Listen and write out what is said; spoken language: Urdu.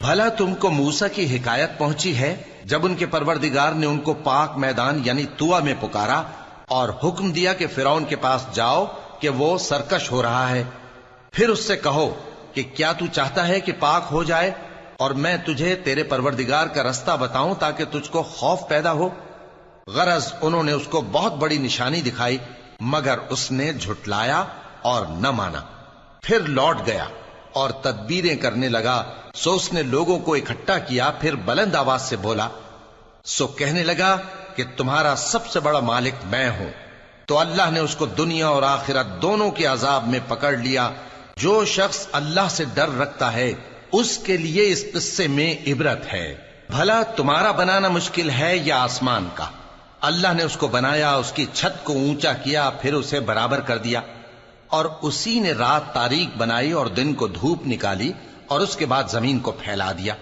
بھلا تم کو موسیٰ کی حکایت پہنچی ہے جب ان کے پروردگار نے ان کو پاک میدان یعنی طوٰ میں پکارا اور حکم دیا کہ فرعون کے پاس جاؤ کہ وہ سرکش ہو رہا ہے، پھر اس سے کہو کہ کیا تو چاہتا ہے کہ پاک ہو جائے اور میں تجھے تیرے پروردگار کا رستہ بتاؤں تاکہ تجھ کو خوف پیدا ہو؟ غرض انہوں نے اس کو بہت بڑی نشانی دکھائی مگر اس نے جھٹلایا اور نہ مانا، پھر لوٹ گیا اور تدبیریں کرنے لگا۔ سو اس نے لوگوں کو اکٹھا کیا، پھر بلند آواز سے بولا، سو کہنے لگا کہ تمہارا سب سے بڑا مالک میں ہوں۔ تو اللہ نے اس کو دنیا اور آخرت دونوں کے عذاب میں پکڑ لیا۔ جو شخص اللہ سے ڈر رکھتا ہے اس کے لیے اس قصے میں عبرت ہے۔ بھلا تمہارا بنانا مشکل ہے یا آسمان کا؟ اللہ نے اس کو بنایا، اس کی چھت کو اونچا کیا، پھر اسے برابر کر دیا، اور اسی نے رات تاریک بنائی اور دن کو دھوپ نکالی، اور اس کے بعد زمین کو پھیلا دیا۔